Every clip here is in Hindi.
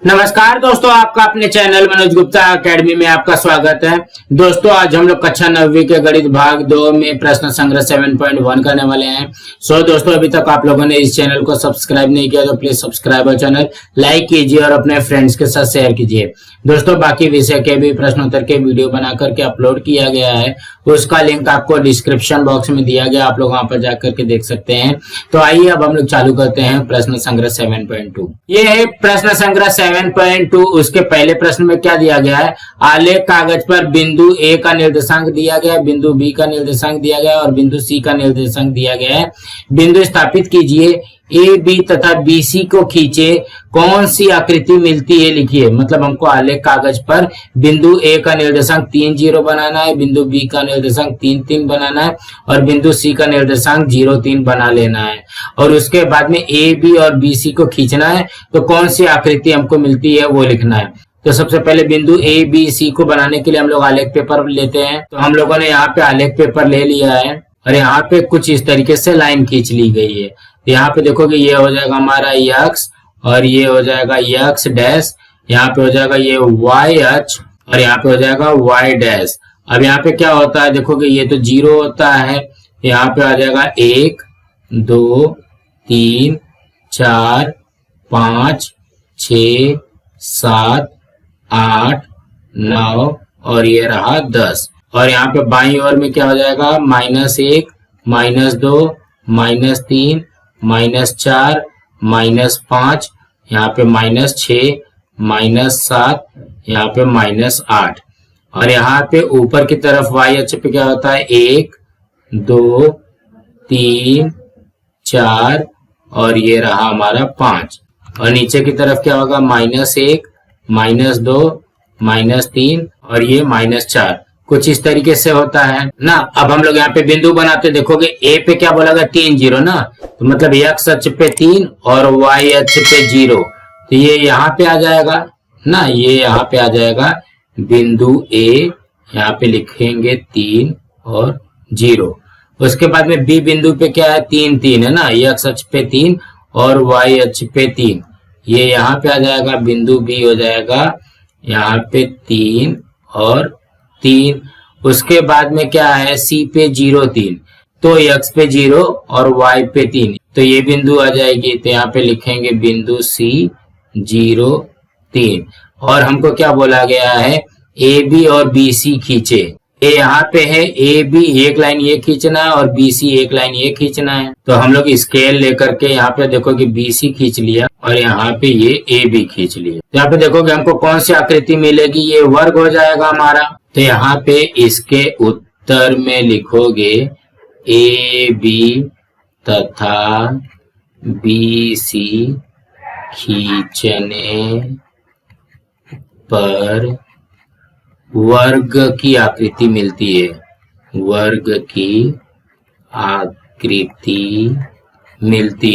नमस्कार दोस्तों, आपका अपने चैनल मनोज गुप्ता एकेडमी में आपका स्वागत है। दोस्तों आज हम लोग कक्षा 9वीं के गणित भाग 2 में प्रश्न संग्रह 7.1 करने वाले हैं। दोस्तों अभी तक आप लोगों ने इस चैनल को सब्सक्राइब नहीं किया तो प्लीज सब्सक्राइब और चैनल लाइक कीजिए और अपने फ्रेंड्स के साथ शेयर कीजिए। दोस्तों बाकी विषय के भी प्रश्नोत्तर के वीडियो बना करके अपलोड किया गया है, उसका लिंक आपको डिस्क्रिप्शन बॉक्स में दिया गया, आप लोग वहां पर जाकर के देख सकते हैं। तो आइए अब हम लोग चालू करते हैं प्रश्न संग्रह 7.2। ये है प्रश्न संग्रह 7.2। उसके पहले प्रश्न में क्या दिया गया है, आलेख कागज पर बिंदु ए का निर्देशांक दिया गया है, बिंदु बी का निर्देशांक दिया गया है और बिंदु सी का निर्देशांक दिया गया है। बिंदु स्थापित कीजिए, ए बी तथा बी सी को खींचे, कौन सी आकृति मिलती है लिखिए। मतलब हमको आलेख कागज पर बिंदु ए का निर्देशांक 3 0 बनाना है, बिंदु बी का निर्देशांक 3 3 बनाना है और बिंदु सी का निर्देशांक 0 3 बना लेना है। और उसके बाद में ए बी और बी सी को खींचना है, तो कौन सी आकृति हमको मिलती है वो लिखना है। तो सबसे पहले बिंदु ए बी सी को बनाने के लिए हम लोग आलेख पेपर लेते हैं। तो हम लोगों ने यहाँ पे आलेख पेपर ले लिया है और यहाँ पे कुछ इस तरीके से लाइन खींच ली गई है। यहाँ पे देखोगे ये हो जाएगा हमारा यक्स और ये हो जाएगा यक्स डैश, यहाँ पे हो जाएगा ये वाई अक्ष और यहाँ पे हो जाएगा वाई डैश। अब यहाँ पे क्या होता है, देखोगे ये तो 0 होता है, यहाँ पे आ जाएगा 1 2 3 4 5 6 7 8 9 और ये रहा 10। और यहाँ पे बाईं ओर में क्या हो जाएगा, -1 -2 -3 -4 -5, यहाँ पे -6 -7, यहाँ पे -8। और यहाँ पे ऊपर की तरफ y अक्ष पे क्या होता है, 1 2 3 4 और ये रहा हमारा 5। और नीचे की तरफ क्या होगा, -1 -2 -3 और ये -4। कुछ इस तरीके से होता है ना। अब हम लोग यहाँ पे बिंदु बनाते, देखोगे ए पे क्या बोला गया, 3 0 ना, तो मतलब x अक्ष पे 3 और y अक्ष पे 0, तो ये यहाँ पे आ जाएगा ना, ये यहाँ पे आ जाएगा बिंदु ए, यहाँ पे लिखेंगे 3 और 0। उसके बाद में बी बिंदु पे क्या है, 3 3 है ना, x अक्ष पे 3 और y अक्ष पे 3, ये यहाँ पे आ जाएगा बिंदु बी हो जाएगा यहाँ पे 3 और 3। उसके बाद में क्या है, सी पे 0 3, तो x पे 0 और y पे 3, तो ये बिंदु आ जाएगी, तो यहाँ पे लिखेंगे बिंदु सी 0 3। और हमको क्या बोला गया है, ए बी और बी सी खींचे। ए यहाँ पे है, ए बी एक लाइन ये खींचना है और बी सी एक लाइन ये खींचना है। तो हम लोग स्केल लेकर के यहाँ पे देखोगे बी सी खींच लिया और यहाँ पे ये ए बी खींच लिया। यहाँ पे देखोगे हमको कौन सी आकृति मिलेगी, ये वर्ग हो जाएगा हमारा। तो यहाँ पे इसके उत्तर में लिखोगे ए बी तथा बी सी खींचने पर वर्ग की आकृति मिलती है, वर्ग की आकृति मिलती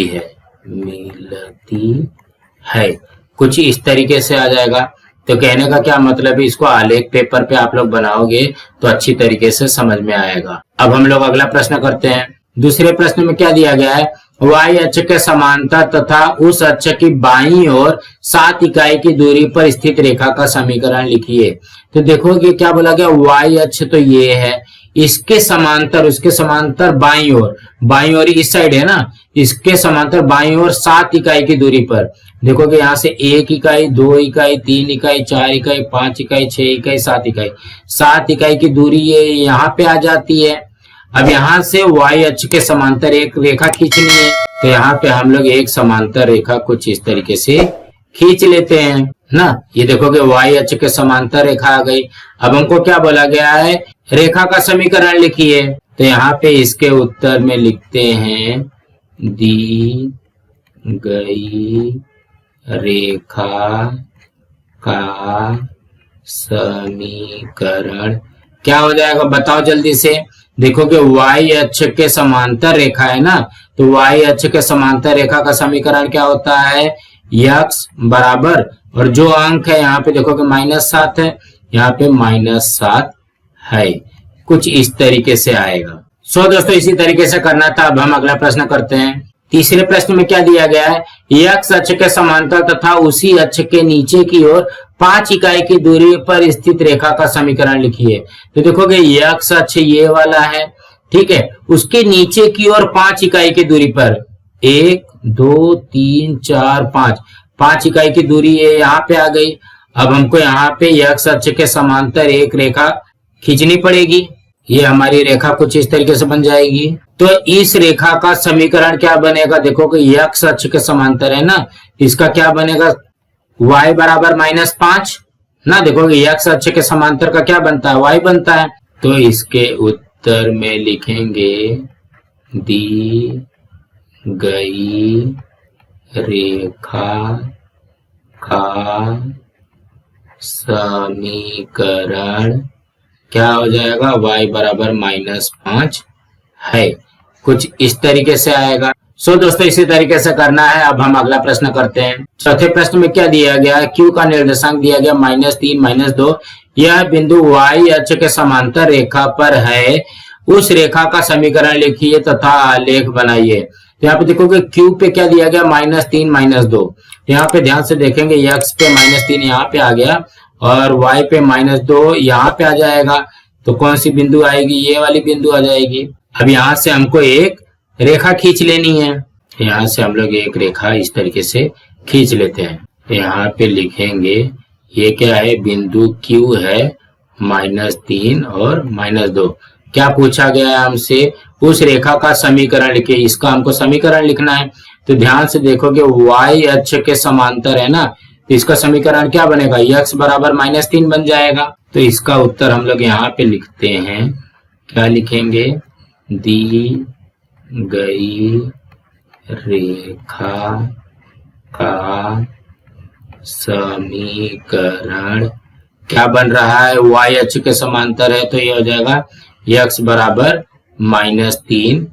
है। कुछ इस तरीके से आ जाएगा। तो कहने का क्या मतलब है, इसको आलेख पेपर पे आप लोग बनाओगे तो अच्छी तरीके से समझ में आएगा। अब हम लोग अगला प्रश्न करते हैं। दूसरे प्रश्न में क्या दिया गया है, y अक्ष के समांतर तथा उस अक्ष की बाईं ओर 7 इकाई की दूरी पर स्थित रेखा का समीकरण लिखिए। तो देखोगे क्या बोला गया, y अक्ष तो ये है, इसके समांतर उसके समांतर बाईं ओर इस साइड है ना, इसके समांतर बाईं ओर 7 इकाई की दूरी पर देखोगे, यहाँ से 1 इकाई 2 इकाई 3 इकाई 4 इकाई 5 इकाई 6 इकाई 7 इकाई की दूरी ये यहाँ पे आ जाती है। अब यहाँ से y अक्ष के समांतर एक रेखा खींचनी है, तो यहाँ पे हम लोग एक समांतर रेखा कुछ इस तरीके से खींच लेते हैं ना। ये देखोगे y अक्ष के समांतर रेखा आ गई। अब हमको क्या बोला गया है, रेखा का समीकरण लिखिए। तो यहाँ पे इसके उत्तर में लिखते हैं, दी गई रेखा का समीकरण क्या हो जाएगा, बताओ जल्दी से। देखोगे y अक्ष के समांतर रेखा है ना, तो y अक्ष के समांतर रेखा का समीकरण क्या होता है, x बराबर, और जो अंक है यहाँ पे देखोगे -7 है, यहाँ पे -7 है। कुछ इस तरीके से आएगा। दोस्तों इसी तरीके से करना था। अब हम अगला प्रश्न करते हैं। तीसरे प्रश्न में क्या दिया गया है, x अक्ष के समांतर तथा उसी अक्ष के नीचे की ओर 5 इकाई की दूरी पर स्थित रेखा का समीकरण लिखिए। तो देखोगे x अक्ष ये वाला है, ठीक है, उसके नीचे की ओर 5 इकाई की दूरी पर 1 2 3 4 5 इकाई की दूरी ये यहाँ पे आ गई। अब हमको यहाँ पे x अक्ष के समांतर एक रेखा खींचनी पड़ेगी। ये हमारी रेखा कुछ इस तरीके से बन जाएगी। तो इस रेखा का समीकरण क्या बनेगा, देखो कि x अक्ष के समांतर है ना, इसका क्या बनेगा, y बराबर -5 ना। देखो कि x अक्ष के समांतर का क्या बनता है, y बनता है। तो इसके उत्तर में लिखेंगे दी गई रेखा का समीकरण क्या हो जाएगा, y बराबर -5 है। कुछ इस तरीके से आएगा। सो दोस्तों इसी तरीके से करना है। अब हम अगला प्रश्न करते हैं। चौथे प्रश्न में क्या दिया गया है, q का निर्देशांक दिया गया -3 -2। यह बिंदु y अक्ष के समांतर रेखा पर है। उस रेखा का समीकरण लिखिए तथा आलेख बनाइए। तो यहाँ पे देखोगे q पे क्या दिया गया, -3 -2। यहाँ पे ध्यान से देखेंगे x पे -3 यहाँ पे आ गया और y पे -2 यहाँ पे आ जाएगा। तो कौन सी बिंदु आएगी, ये वाली बिंदु आ जाएगी। अब यहाँ से हमको एक रेखा खींच लेनी है। यहाँ से हम लोग एक रेखा इस तरीके से खींच लेते हैं। यहाँ पे लिखेंगे ये क्या है, बिंदु Q है -3 और -2। क्या पूछा गया है हमसे, उस रेखा का समीकरण लिखिए। इसका हमको समीकरण लिखना है। तो ध्यान से देखोगे y अक्ष के समांतर है ना, तो इसका समीकरण क्या बनेगा, x बराबर -3 बन जाएगा। तो इसका उत्तर हम लोग यहाँ पे लिखते हैं। क्या लिखेंगे, दी गई रेखा का समीकरण क्या बन रहा है, y अक्ष के समांतर है, तो ये हो जाएगा x बराबर -3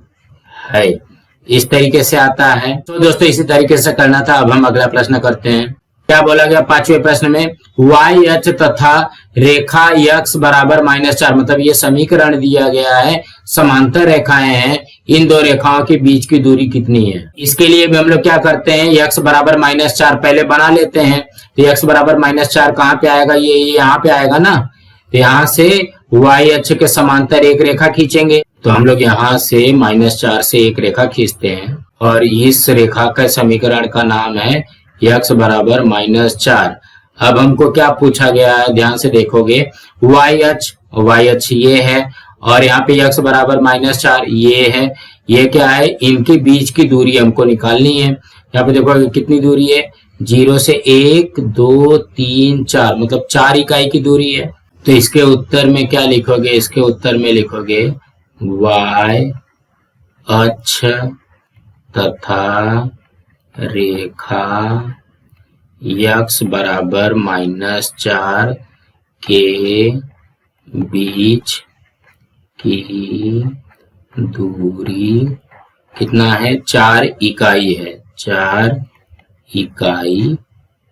है। इस तरीके से आता है। तो दोस्तों इसी तरीके से करना था। अब हम अगला प्रश्न करते हैं। क्या बोला गया पांचवें प्रश्न में, y अक्ष तथा रेखा x बराबर -4, मतलब ये समीकरण दिया गया है, समांतर रेखाएं हैं, इन दो रेखाओं के बीच की दूरी कितनी है। इसके लिए भी हम लोग क्या करते हैं, x बराबर -4 पहले बना लेते हैं। तो x बराबर -4 कहाँ पे आएगा, ये यहाँ पे आएगा ना। तो यहाँ से y अक्ष के समांतर एक रेखा खींचेंगे। तो हम लोग यहाँ से -4 से एक रेखा खींचते हैं और इस रेखा का समीकरण का नाम है x बराबर -4। अब हमको क्या पूछा गया है, ध्यान से देखोगे y अक्ष ये है और यहाँ पे x बराबर -4 ये है। ये क्या है, इनके बीच की दूरी हमको निकालनी है। यहाँ पे देखो कितनी दूरी है, 0 से 1 2 3 4, मतलब 4 इकाई की दूरी है। तो इसके उत्तर में क्या लिखोगे, इसके उत्तर में लिखोगे y अक्ष तथा रेखा x बराबर -4 के बीच की दूरी कितना है, 4 इकाई है, 4 इकाई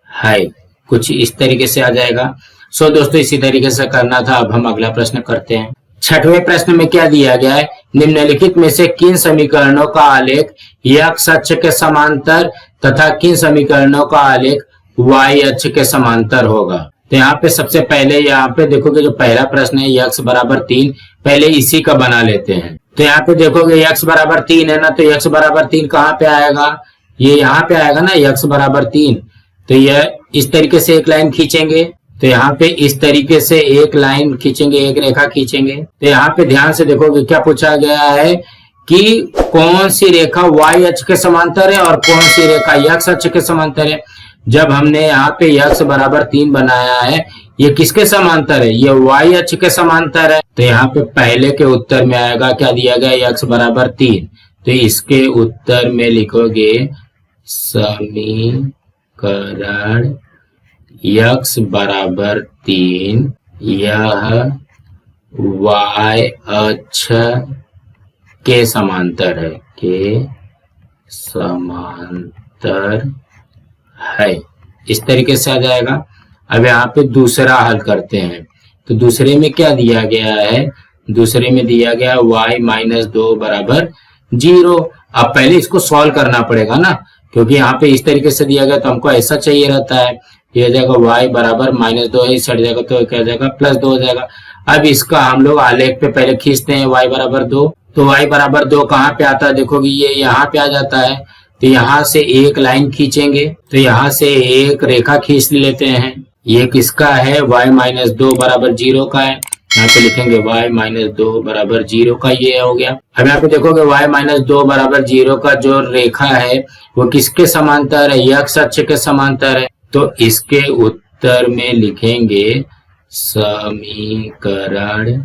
है। कुछ इस तरीके से आ जाएगा। सो दोस्तों इसी तरीके से करना था। अब हम अगला प्रश्न करते हैं। छठवें प्रश्न में क्या दिया गया है, निम्नलिखित में से किन समीकरणों का आलेख x अक्ष के समांतर तथा किन समीकरणों का आलेख y अक्ष के समांतर होगा। तो यहाँ पे सबसे पहले यहाँ पे देखोगे जो पहला प्रश्न है x बराबर 3, पहले इसी का बना लेते हैं। तो यहाँ पे देखोगे x बराबर 3 है ना, तो x बराबर 3 कहाँ पे आएगा, ये यहाँ पे आएगा ना, x बराबर 3। तो यह इस तरीके से एक लाइन खींचेंगे। तो यहाँ पे इस तरीके से एक लाइन खींचेंगे, एक रेखा खींचेंगे। तो यहाँ पे ध्यान से देखोगे क्या पूछा गया है कि कौन सी रेखा y अक्ष के समांतर है और कौन सी रेखा x अक्ष के समांतर है। जब हमने यहाँ पे x बराबर 3 बनाया है, ये किसके समांतर है, ये y अक्ष के समांतर है। तो यहाँ पे पहले के उत्तर में आएगा, क्या दिया गया, x बराबर 3। तो इसके उत्तर में लिखोगे समीकरण x बराबर 3 यह y अक्ष के समांतर है, के समांतर है। इस तरीके से आ जाएगा। अब यहाँ पे दूसरा हल करते हैं। तो दूसरे में क्या दिया गया है, दूसरे में दिया गया y -2 बराबर 0। अब पहले इसको सॉल्व करना पड़ेगा ना, क्योंकि यहाँ पे इस तरीके से दिया गया तो हमको ऐसा चाहिए रहता है। ये हो जाएगा y बराबर -2 है, इस हट जाएगा तो क्या हो जाएगा +2 हो जाएगा। अब इसका हम लोग आलेख पे पहले खींचते हैं y बराबर 2। तो y बराबर 2 कहाँ पे आता है, देखोगे ये यहाँ पे आ जाता है। तो यहाँ से एक लाइन खींचेंगे, तो यहाँ से एक रेखा खींच लेते हैं। ये किसका है, y - 2 बराबर 0 का है। यहाँ पे लिखेंगे y - 2 बराबर 0 का, ये हो गया। अब यहाँ पे देखोगे y - 2 बराबर 0 का जो रेखा है वो किसके समांतर है, x अक्ष के समांतर है। तो इसके उत्तर में लिखेंगे समीकरण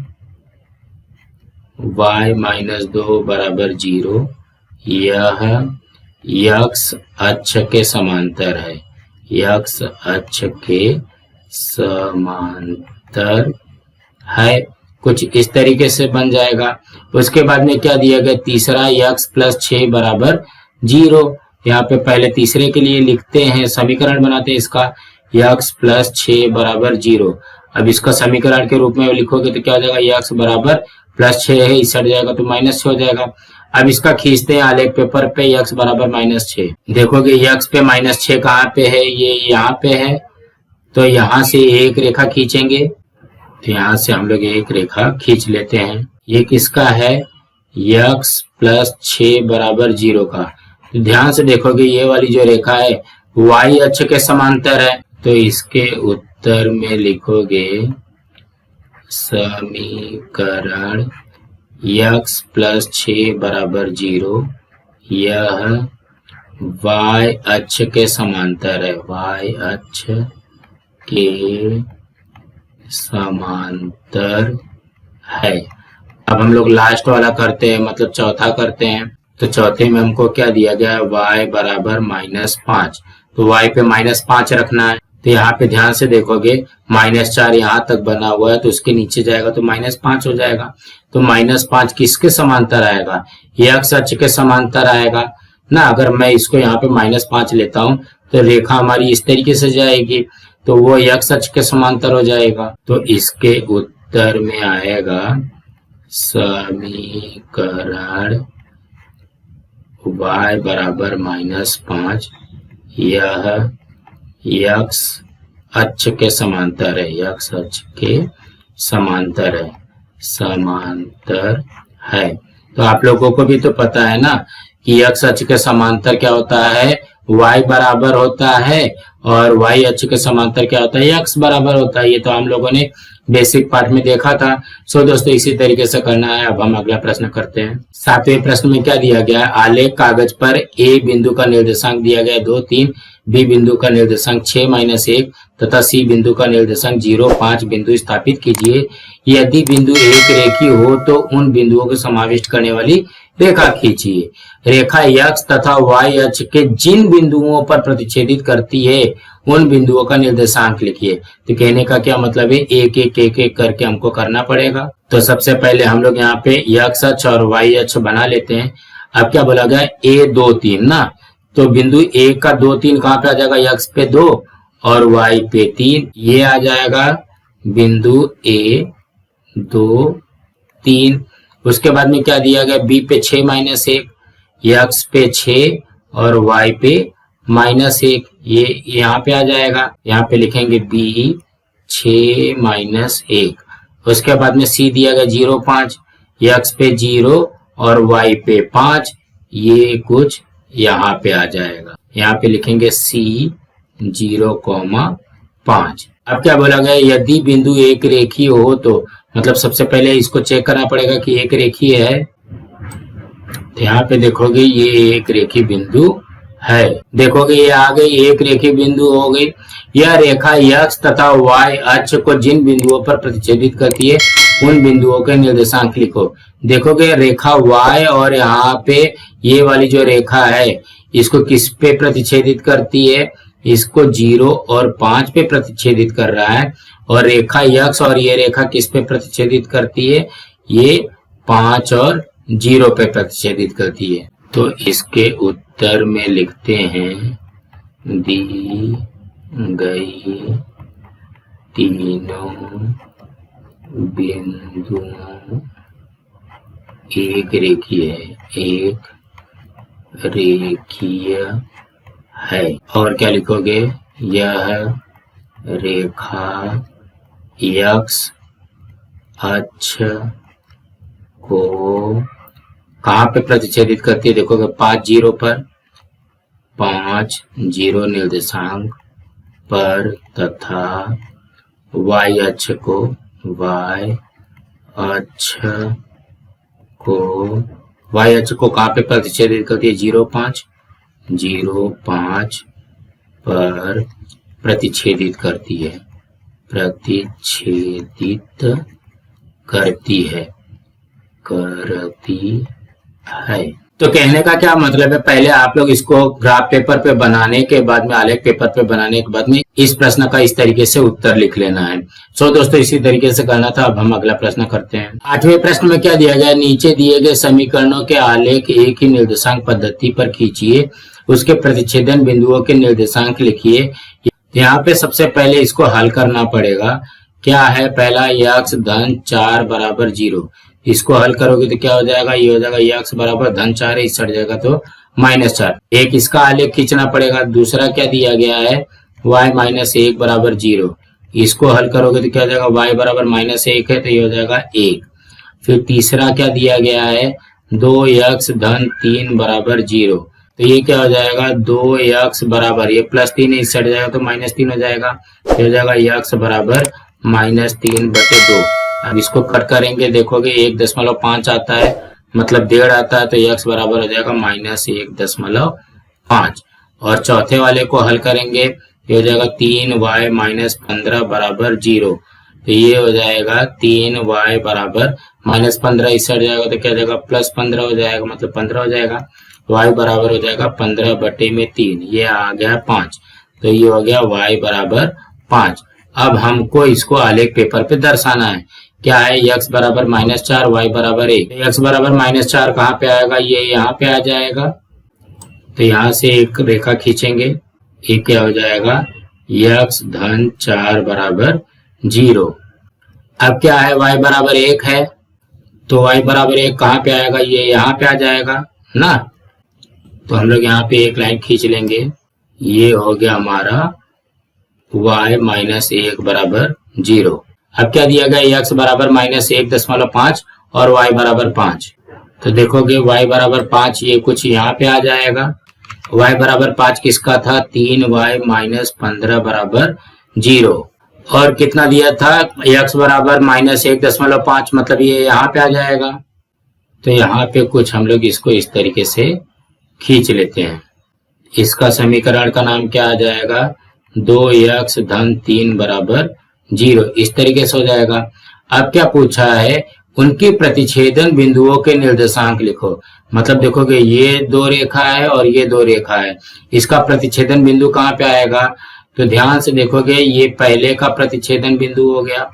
y - 2 बराबर 0 यह x अक्ष के समांतर है, x अक्ष के समांतर है। कुछ इस तरीके से बन जाएगा। उसके बाद में क्या दिया गया, तीसरा x + 6 बराबर 0। यहाँ पे पहले तीसरे के लिए लिखते हैं, समीकरण बनाते हैं इसका, x + 6 बराबर 0। अब इसका समीकरण के रूप में लिखोगे तो क्या हो जाएगा, x बराबर +6 है, इस हट जाएगा तो -6 हो जाएगा। अब इसका खींचते हैं आलेख पेपर पे, x बराबर -6। देखोगे x पे -6 कहाँ पे है, ये यहाँ पे है। तो यहाँ से एक रेखा खींचेंगे, तो यहाँ से हम लोग एक रेखा खींच लेते हैं। ये किसका है, x + 6 बराबर 0 का। तो ध्यान से देखोगे ये वाली जो रेखा है y अक्ष के समांतर है। तो इसके उत्तर में लिखोगे समीकरण x + 6 बराबर 0 यह y अक्ष के समांतर है, y अक्ष के समांतर है। अब हम लोग लास्ट वाला करते हैं, मतलब चौथा करते हैं। तो चौथे में हमको क्या दिया गया है, y बराबर -5। तो y पे -5 रखना है। तो यहाँ पे ध्यान से देखोगे -4 यहाँ तक बना हुआ है, तो उसके नीचे जाएगा तो -5 हो जाएगा। तो -5 किसके समांतर आएगा, x अक्ष के समांतर आएगा ना। अगर मैं इसको यहाँ पे -5 लेता हूँ तो रेखा हमारी इस तरीके से जाएगी, तो वो x अक्ष के समांतर हो जाएगा। तो इसके उत्तर में आएगा समीकरण y बराबर -5 यह x अक्ष के समांतर है, x अक्ष के समांतर है, समांतर है। तो आप लोगों को भी तो पता है ना कि x अक्ष के समांतर क्या होता है, y बराबर होता है, और y अक्ष के समांतर क्या होता है, x बराबर होता है। ये तो हम लोगों ने बेसिक पार्ट में देखा था। सो दोस्तों इसी तरीके से करना है। अब हम अगला प्रश्न करते हैं। 7वें प्रश्न में क्या दिया गया है, आलेख कागज पर a बिंदु का निर्देशांक दिया गया है 2, 3, b बिंदु का निर्देशांक 6, -1 तथा c बिंदु का निर्देशांक 0, 5 बिंदु स्थापित कीजिए। यदि बिंदु एक रेखीय हो तो उन बिंदुओं को समाविष्ट करने वाली रेखा खींचिए। रेखा x तथा y अक्ष के जिन बिंदुओं पर प्रतिच्छेदित करती है उन बिंदुओं का निर्देशांक लिखिए। तो कहने का क्या मतलब है, एक एक करके हमको करना पड़ेगा। तो सबसे पहले हम लोग यहाँ पे x अक्ष और y अक्ष बना लेते हैं। अब क्या बोला गया, a 2 3 ना। तो बिंदु a का 2 3 कहाँ पे आ जाएगा, x पे 2 और y पे 3। ये आ जाएगा बिंदु a 2 3। उसके बाद में क्या दिया गया, b पे 6 -1, x पे 6 और y पे -1। ये यहाँ पे आ जाएगा, यहाँ पे लिखेंगे b 6 -1। उसके बाद में c दिया गया 0 5, x पे 0 और y पे 5। ये कुछ यहाँ पे आ जाएगा, यहाँ पे लिखेंगे c 0, 5। अब क्या बोला गया, यदि बिंदु एक रेखीय हो तो, मतलब सबसे पहले इसको चेक करना पड़ेगा कि एक रेखीय है। तो यहाँ पे देखोगे ये एक रेखीय बिंदु है। देखोगे ये आ गई, एक रेखीय बिंदु हो गई। यह रेखा x तथा y अक्ष को जिन बिंदुओं पर प्रतिच्छेदित करती है उन बिंदुओं के निर्देशांक लिखो। देखोगे रेखा y और यहाँ पे ये वाली जो रेखा है इसको किस पे प्रतिच्छेदित करती है, इसको 0 और 5 पे प्रतिच्छेदित कर रहा है। और रेखा x और ये रेखा किस पे प्रतिच्छेदित करती है, ये 5 और 0 पे प्रतिच्छेदित करती है। तो इसके उत्तर में लिखते हैं दी गई तीनों बिंदुओं एक रेखीय है, एक रेखीय है। और क्या लिखोगे, यह रेखा x अक्ष को कहाँ पे प्रतिच्छेदित करती है, देखोगे 5 0 पर, 5 0 निर्देशांक पर, तथा y अक्ष को कहाँ पे प्रतिच्छेदित करती है, 0 5 पर प्रतिच्छेदित करती है, करती है। तो कहने का क्या मतलब है, पहले आप लोग इसको ग्राफ पेपर पे बनाने के बाद में, आलेख पेपर पे बनाने के बाद में इस प्रश्न का इस तरीके से उत्तर लिख लेना है। सो दोस्तों इसी तरीके से करना था। अब हम अगला प्रश्न करते हैं। 8वें प्रश्न में क्या दिया गया, नीचे दिए गए समीकरणों के आलेख एक ही निर्देशांक पद्धति पर खींचिए, उसके प्रतिच्छेदन बिंदुओं के निर्देशांक लिखिए। यहाँ पे सबसे पहले इसको हल करना पड़ेगा। क्या है, पहला x धन 4 बराबर 0, इसको हल करोगे तो क्या हो जाएगा, ये हो जाएगा x बराबर धन 4 है, इस हट जाएगा तो -4। एक इसका आलेख खींचना पड़ेगा। दूसरा क्या दिया गया है, y माइनस 1 बराबर 0, इसको हल करोगे तो क्या हो जाएगा, y बराबर -1 है तो ये हो जाएगा 1। फिर तीसरा क्या दिया गया है, 2x धन 3 बराबर 0, तो ये क्या हो जाएगा, 2x बराबर, ये +3 है, इस हट जाएगा तो -3 हो जाएगा, तो हो जाएगा x बराबर -3/2। अब इसको कट करेंगे, देखोगे 1.5 आता है, मतलब 1.5 आता है, तो x बराबर हो जाएगा -1.5। और चौथे वाले को हल करेंगे, ये हो जाएगा 3y - 15 बराबर 0, तो ये हो जाएगा 3y बराबर -15, इस हट जाएगा तो क्या हो जाएगा, +15 हो जाएगा, मतलब 15 हो जाएगा। y बराबर हो जाएगा 15/3, ये आ गया 5, तो ये हो गया y बराबर 5। अब हमको इसको आलेख पेपर पे दर्शाना है। क्या है, x बराबर -4, y बराबर 1। x बराबर -4 कहाँ पे आएगा, ये यहाँ पे आ जाएगा, तो यहाँ से एक रेखा खींचेंगे, ये क्या हो जाएगा, x धन 4 बराबर 0। अब क्या है, y बराबर 1 है, तो y बराबर 1 कहाँ पे आएगा, ये यहाँ पे आ जाएगा ना, तो हम लोग यहाँ पे एक लाइन खींच लेंगे। ये हो गया हमारा y -1 बराबर 0। अब क्या दिया गया, x बराबर -1.5 और y बराबर 5, तो देखोगे y बराबर 5, ये कुछ यहाँ पे आ जाएगा। y बराबर 5 किसका था, 3y - 15 बराबर 0, और कितना दिया था, x बराबर -1.5, मतलब ये यहाँ पे आ जाएगा। तो यहाँ पे कुछ हम लोग इसको इस तरीके से खींच लेते हैं। इसका समीकरण का नाम क्या आ जाएगा, 2x धन 3 बराबर 0, इस तरीके से हो जाएगा। अब क्या पूछा है, उनके प्रतिच्छेदन बिंदुओं के निर्देशांक लिखो। मतलब देखोगे ये 2 रेखा है और ये 2 रेखा है, इसका प्रतिच्छेदन बिंदु कहाँ पे आएगा, तो ध्यान से देखोगे ये पहले का प्रतिच्छेदन बिंदु हो गया,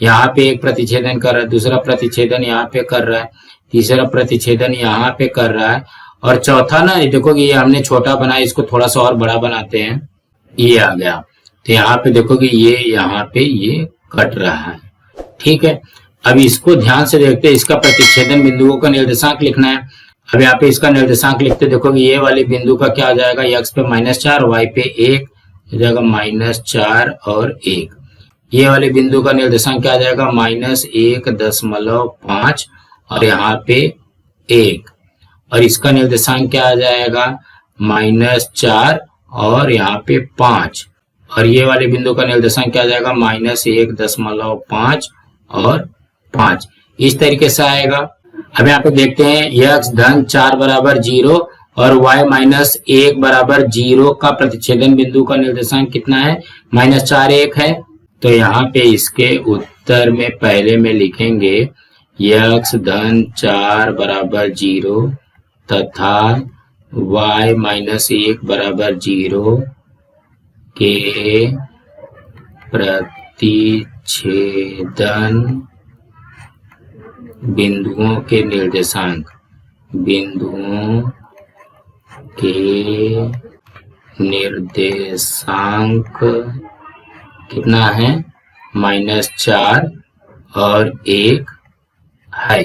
यहाँ पे एक प्रतिच्छेदन कर रहा है, दूसरा प्रतिच्छेदन यहाँ पे कर रहा है, तीसरा प्रतिच्छेदन यहाँ पे कर रहा है, और चौथा ना देखोगे ये हमने छोटा बनाया, इसको थोड़ा सा और बड़ा बनाते हैं, ये आ गया। तो यहाँ पे देखोगे ये यहाँ पे ये कट रहा है, ठीक है। अब इसको ध्यान से देखते हैं, इसका प्रतिच्छेदन बिंदुओं का निर्देशांक लिखना है। अब यहाँ पे इसका निर्देशांक लिखते देखोगे ये वाले बिंदु का क्या हो जाएगा, x पे -4, y पे 1 हो जाएगा, -4 और 1। ये वाले बिंदु का निर्देशांक क्या आ जाएगा, -1.5 और यहाँ पे 1, और इसका निर्देशांक क्या आ जाएगा, -4 और यहाँ पे 5, और ये वाले बिंदु का निर्देशांक क्या आ जाएगा, -1.5 और 5, इस तरीके से आएगा। अब यहाँ पे देखते हैं x धन 4 बराबर 0 और y -1 बराबर 0 का प्रतिच्छेदन बिंदु का निर्देशांक कितना है, -4 1 है। तो यहाँ पे इसके उत्तर में पहले में लिखेंगे x धन 4 बराबर 0 तथा y -1 बराबर 0 के प्रतिच्छेदन बिंदुओं के निर्देशांक कितना है, -4 और 1 है।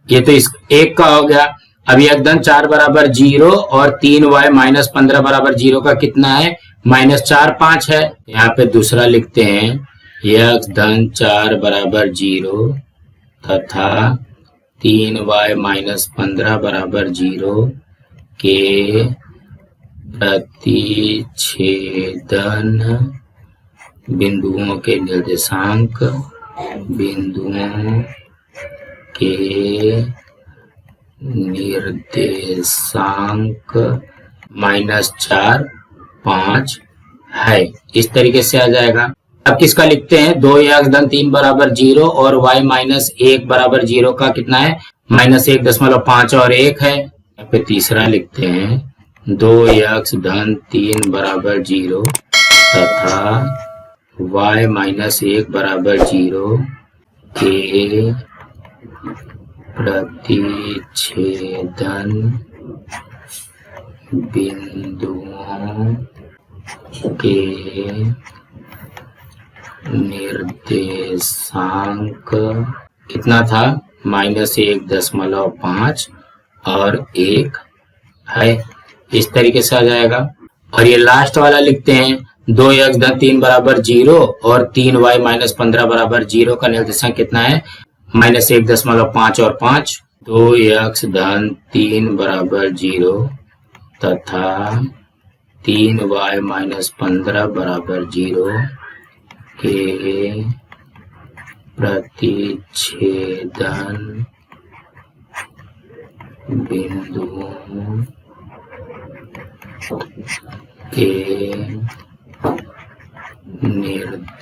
ये तो इस एक का हो गया। अब यक्स धन 4 बराबर 0 और 3y माइनस 15 बराबर 0 का कितना है, -4 5 है। यहाँ पे दूसरा लिखते हैं, यक्स धन 4 बराबर 0 तथा 3y माइनस 15 बराबर 0 के प्रतिच्छेदन बिंदुओं के निर्देशांक -4 5 है। इस तरीके से आ जाएगा। अब किसका लिखते हैं, 2x धन 3 बराबर 0 और y माइनस 1 बराबर 0 का कितना है, -1.5 और 1 है। यहाँ पे तीसरा लिखते हैं, 2x धन 3 बराबर 0 तथा y माइनस 1 बराबर 0 के प्रतिच्छेदन बिंदुओं के निर्देशांक कितना था, -1.5 और 1 है। इस तरीके से आ जाएगा। और ये लास्ट वाला लिखते हैं, 2x धन 3 बराबर 0 और 3y माइनस 15 बराबर 0 का निर्देशांक कितना है, -1.5 और 5। 2x धन 3 बराबर 0 तथा 3y माइनस 15 बराबर 0 के प्रतिच्छेदन बिंदुओं के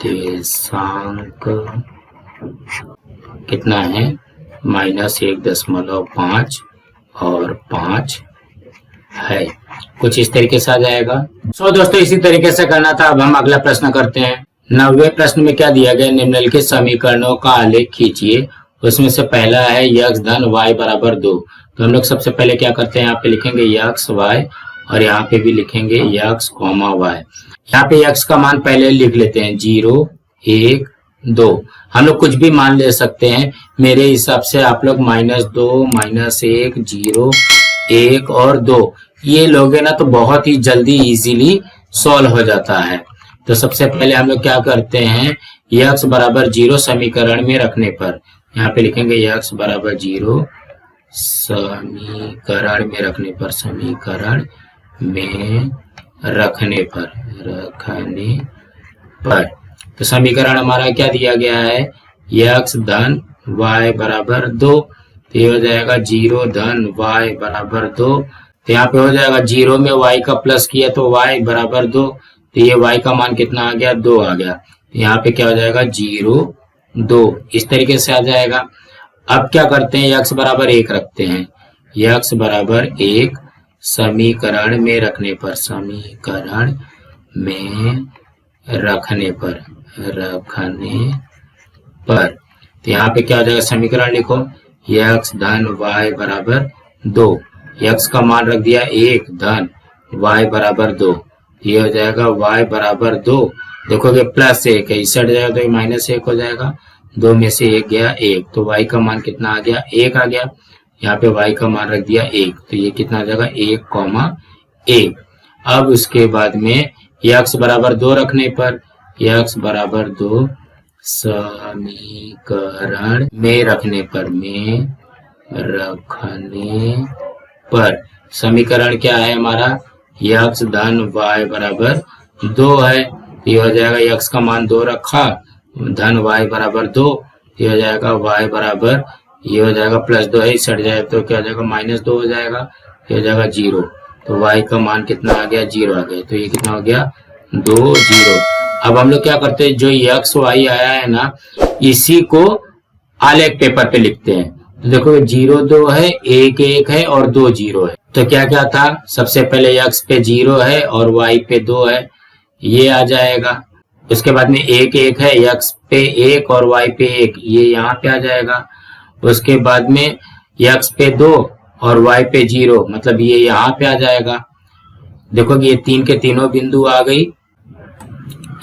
निर्देशांक कितना है, -1.5 और 5 है। कुछ इस तरीके से आ जाएगा। दोस्तों इसी तरीके से करना था। अब हम अगला प्रश्न करते हैं। 90वें प्रश्न में क्या दिया गया, निम्नलिखित समीकरणों का आलेख खींचिए। उसमें से पहला है यक्स धन y बराबर 2। तो हम लोग सबसे पहले क्या करते हैं, यहाँ पे लिखेंगे यक्स y और यहाँ पे भी लिखेंगे यक्स कॉमा y। यहाँ पे यक्स का मान पहले लिख लेते हैं, 0 1 2। हम लोग कुछ भी मान ले सकते हैं। मेरे हिसाब से आप लोग -2 -1 0 1 और 2 ये लोगे ना तो बहुत ही जल्दी इजीली सॉल्व हो जाता है। तो सबसे पहले हम लोग क्या करते हैं, यक्स बराबर 0 समीकरण में रखने पर यहाँ पे लिखेंगे यक्स बराबर 0 समीकरण में रखने पर तो समीकरण हमारा क्या दिया गया है, यक्स धन y बराबर 2। तो ये हो जाएगा 0 धन y बराबर 2। तो यहाँ पे हो जाएगा 0 में y का प्लस किया तो y बराबर 2। तो ये y का मान कितना आ गया, 2 आ गया। यहाँ पे क्या हो जाएगा, 0 2। इस तरीके से आ जाएगा। अब क्या करते हैं, यक्स बराबर 1 रखते हैं। यक्स बराबर 1 समीकरण में रखने पर तो यहाँ पे क्या हो जाएगा, समीकरण लिखो, यक्स धन y बराबर 2। यक्स का मान रख दिया 1 धन y बराबर 2। ये हो जाएगा y बराबर 2। देखोगे +1 है, इस साइड जाएगा तो ये -1 हो जाएगा। 2 में से 1 गया 1, तो y का मान कितना आ गया, 1 आ गया। यहाँ पे y का मान रख दिया 1, तो ये कितना आ जाएगा, 1,1। अब उसके बाद में यक्स बराबर 2 रखने पर, यक्स बराबर 2 समीकरण में रखने पर समीकरण क्या है हमारा, यक्स धन y बराबर 2 है। ये हो जाएगा, यक्स का मान 2 रखा, धन y बराबर 2। ये हो जाएगा y बराबर, ये हो जाएगा +2 है, इस साइड जाए तो क्या हो जाएगा, -2 हो जाएगा। ये हो जाएगा 0। तो y का मान कितना आ गया, 0 आ गया। तो ये कितना हो गया, 2 0। अब हम लोग क्या करते हैं, जो x y आया है ना, इसी को आलेख पेपर पे लिखते हैं। तो देखो 0 2 है, 1 1 है और 2 0 है। तो क्या क्या था, सबसे पहले x पे 0 है और y पे 2 है, ये आ जाएगा। उसके बाद में 1 1 है, x पे 1 और y पे 1, ये यहाँ पे आ जाएगा। उसके बाद में x पे 2 और y पे 0, मतलब ये यहाँ पे आ जाएगा। देखो ये 3 के तीनों बिंदु आ गई।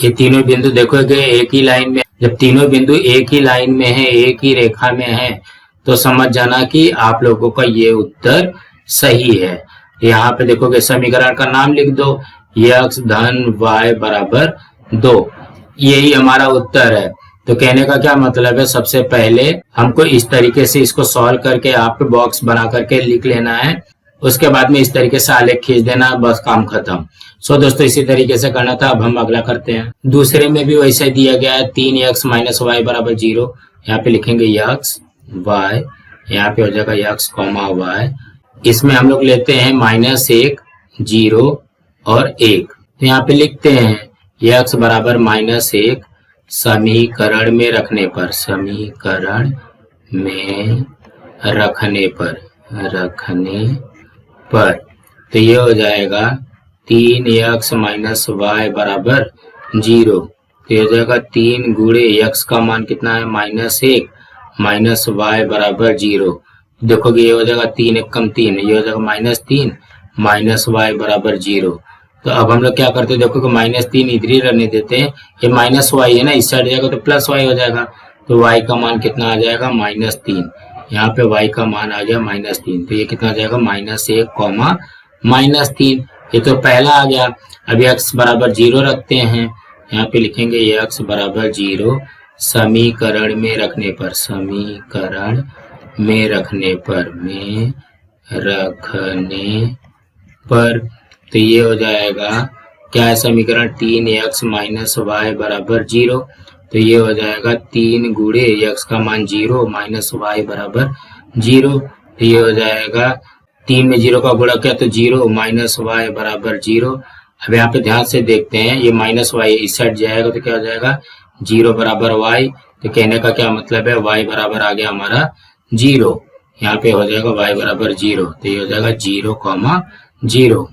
ये तीनों बिंदु देखोगे एक ही लाइन में, जब तीनों बिंदु एक ही लाइन में है, एक ही रेखा में है, तो समझ जाना कि आप लोगों का ये उत्तर सही है। यहाँ पे देखोगे समीकरण का नाम लिख दो, x धन y बराबर 2, यही हमारा उत्तर है। तो कहने का क्या मतलब है, सबसे पहले हमको इस तरीके से इसको सॉल्व करके आप पे बॉक्स बना करके लिख लेना है, उसके बाद में इस तरीके से आलेख खींच देना, बस काम खत्म। सो दोस्तों इसी तरीके से करना था। अब हम अगला करते हैं। दूसरे में भी वैसे दिया गया है 3x माइनस वाई बराबर 0। यहाँ पे लिखेंगे x y, यहाँ पे हो जाएगा x कॉमा y। इसमें हम लोग लेते हैं -1 0 और 1। तो यहाँ पे लिखते हैं x बराबर -1 समीकरण में रखने पर, समीकरण में रखने पर तो ये हो जाएगा 3x माइनस वाई बराबर 0। तो ये हो जाएगा 3 गुणे x का मान कितना है -1 माइनस वाई बराबर 0। देखोगे ये हो जाएगा 3 1 कम 3, ये हो जाएगा -3 माइनस वाई बराबर 0। तो अब हम लोग क्या करते हैं, देखो कि -3 इधर ही रहने देते हैं, ये माइनस वाई है ना, इस साइड जाएगा तो प्लस वाई हो जाएगा। तो y का मान कितना आ जाएगा -3, यहाँ पे y का मान आ गया -3। तो ये कितना आ जाएगा -1 कॉमा -3, ये तो पहला आ गया। अभी x बराबर 0 रखते हैं, यहाँ पे लिखेंगे x बराबर 0 समीकरण में रखने पर, समीकरण में रखने पर तो ये हो जाएगा क्या है समीकरण, 3x माइनस वाई बराबर 0। तो ये हो जाएगा 3 गुणे x का मान 0 माइनस वाई बराबर 0। तो ये हो जाएगा 3 में 0 का गुणा किया तो 0 माइनस वाई बराबर 0। अब यहाँ पे ध्यान से देखते हैं, ये माइनस वाई इस साइड जाएगा तो क्या हो जाएगा 0 बराबर वाई। तो कहने का क्या मतलब है, y बराबर आ गया हमारा 0, यहाँ पे हो जाएगा y बराबर 0। तो ये हो जाएगा 0,0।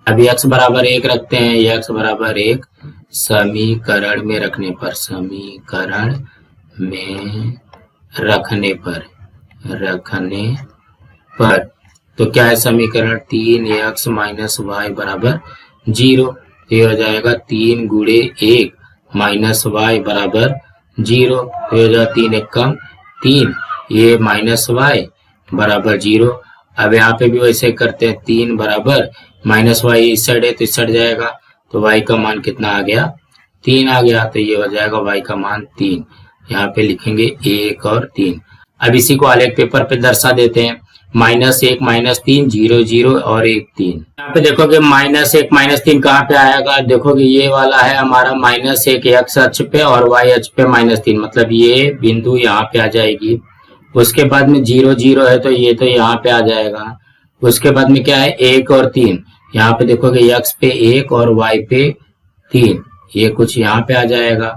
अभी x बराबर 1 रखते हैं, x बराबर 1 समीकरण में रखने पर, समीकरण में रखने पर तो क्या है समीकरण, 3x माइनस वाई बराबर 0। ये हो जाएगा 3 गुणे 1 माइनस वाई बराबर 0। तो हो जाएगा 3 1 कम 3, ये माइनस वाई बराबर 0। अब यहाँ पे भी वैसे करते हैं, 3 बराबर माइनस वाई इस साइड है तो इस साइड जाएगा, तो y का मान कितना आ गया 3 आ गया। तो ये हो जाएगा y का मान 3, यहाँ पे लिखेंगे 1 और 3। अब इसी को आलेख पेपर पे दर्शा देते हैं, -1 -3 0 0 और 1 3। यहाँ पे देखोगे -1 -3 कहाँ पे आएगा, देखोगे ये वाला है हमारा -1 x अक्ष पे और y अक्ष पे -3, मतलब ये बिंदु यहाँ पे आ जाएगी। उसके बाद में 0 0 है तो ये तो यहाँ पे आ जाएगा। उसके बाद में क्या है 1 और 3, यहाँ पे देखोगे x पे 1 और y पे 3, ये कुछ यहाँ पे आ जाएगा।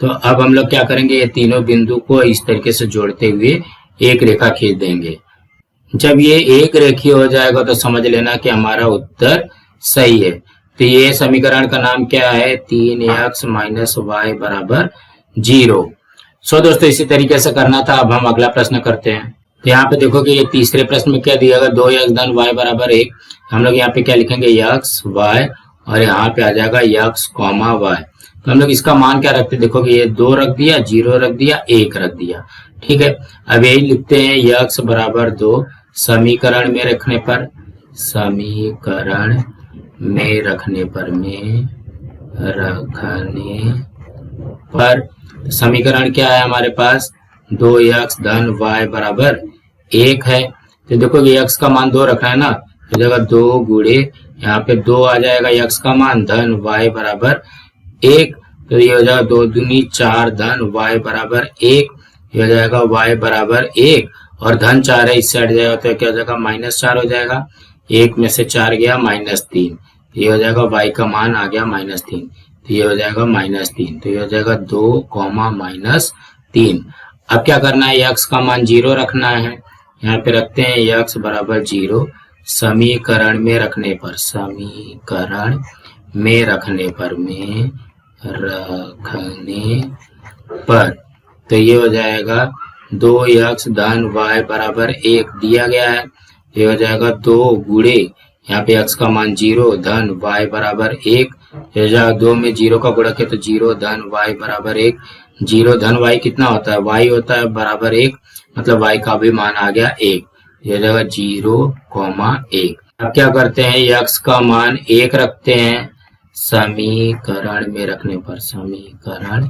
तो अब हम लोग क्या करेंगे, ये तीनों बिंदु को इस तरीके से जोड़ते हुए एक रेखा खींच देंगे। जब ये एक रेखीय हो जाएगा तो समझ लेना कि हमारा उत्तर सही है। तो ये समीकरण का नाम क्या है, 3x माइनस वाई बराबर 0। सो दोस्तों इसी तरीके से करना था। अब हम अगला प्रश्न करते हैं। तो यहाँ पे देखो कि ये तीसरे प्रश्न में क्या दिया गया, 2x धन y बराबर 1। हम लोग यहाँ पे क्या लिखेंगे x y और यहाँ पे आ जाएगा x कॉमा y। तो हम लोग इसका मान क्या रखते हैं, देखो कि ये 2 रख दिया, 0 रख दिया, 1 रख दिया, ठीक है। अब यही लिखते हैं x बराबर 2 समीकरण में रखने पर, समीकरण में रखने पर समीकरण क्या है हमारे पास, 2x धन y बराबर 1 है। तो देखो कि x का मान 2 रखना है ना, तो जगह 2 गुणे यहाँ पे 2 आ जाएगा x का मान धन y बराबर 1। तो ये हो जाएगा 2 दूनी 4 धन y बराबर 1, ये हो जाएगा y बराबर 1 और धन 4 है इस साइड जाएगा तो क्या हो जाएगा -4 हो जाएगा। 1 में से 4 गया -3, ये हो जाएगा y का मान आ गया -3, तो ये हो जाएगा -3। तो ये हो जाएगा 2 -3। अब क्या करना है, x का मान 0 रखना है, यहाँ पे रखते हैं x बराबर 0 समीकरण में रखने पर, समीकरण में रखने पर तो ये हो जाएगा 2x धन y बराबर 1 दिया गया है, ये हो जाएगा 2 गुणे यहाँ पे x का मान 0 धन y बराबर 1, 2 में 0 का गुणा किया तो 0 धन y बराबर 1। 0 धन y कितना होता है, y होता है बराबर 1, मतलब y का भी मान आ गया 1, ये जगह 0,1। अब क्या करते हैं, x का मान 1 रखते हैं समीकरण में रखने पर, समीकरण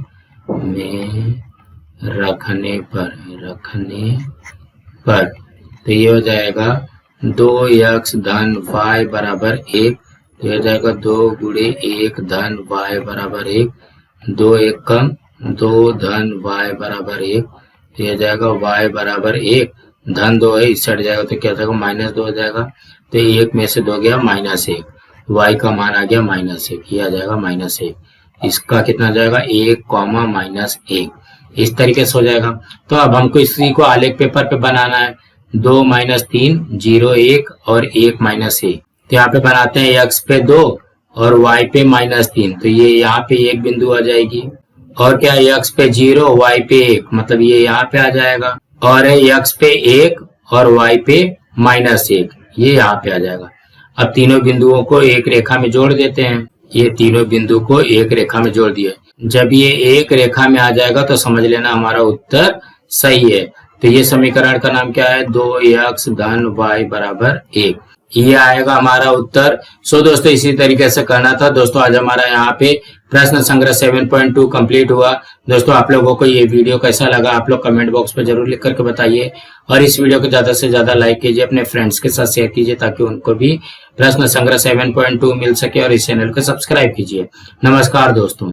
में रखने पर तो ये हो जाएगा 2x धन y बराबर 1, तो ये हो जाएगा 2 गुणे 1 धन y बराबर 1, 2 1 कम 2 धन y बराबर 1, तो ये हो जाएगा y बराबर 1 धन 2 है, इस हट जाएगा तो क्या हो जाएगा -2 हो जाएगा, तो 1 में से 2 गया -1, y का मान आ गया -1, ये आ जाएगा -1, इसका कितना जाएगा 1, -1, इस तरीके से हो जाएगा। तो अब हमको इसी को आलेख पेपर पे बनाना है, 2 - 3 0 1 और 1 -1, तो यहाँ पे बनाते हैं x पे 2 और y पे -3, तो ये यहाँ पे एक बिंदु आ जाएगी, और क्या x पे 0 y पे 1, मतलब ये यहाँ पे आ जाएगा, और x पे 1 और y पे -1, ये यहाँ पे आ जाएगा। अब तीनों बिंदुओं को एक रेखा में जोड़ देते हैं, ये तीनों बिंदु को एक रेखा में जोड़ दिए, जब ये एक रेखा में आ जाएगा तो समझ लेना हमारा उत्तर सही है। तो ये समीकरण का नाम क्या है, 2x धन y बराबर 1, ये आएगा हमारा उत्तर। सो दोस्तों इसी तरीके से करना था। दोस्तों आज हमारा यहाँ पे प्रश्न संग्रह 7.2 कंप्लीट हुआ। दोस्तों आप लोगों को ये वीडियो कैसा लगा आप लोग कमेंट बॉक्स में जरूर लिख करके बताइए, और इस वीडियो को ज्यादा से ज्यादा लाइक कीजिए, अपने फ्रेंड्स के साथ शेयर कीजिए ताकि उनको भी प्रश्न संग्रह 7.2 मिल सके, और इस चैनल को सब्सक्राइब कीजिए। नमस्कार दोस्तों।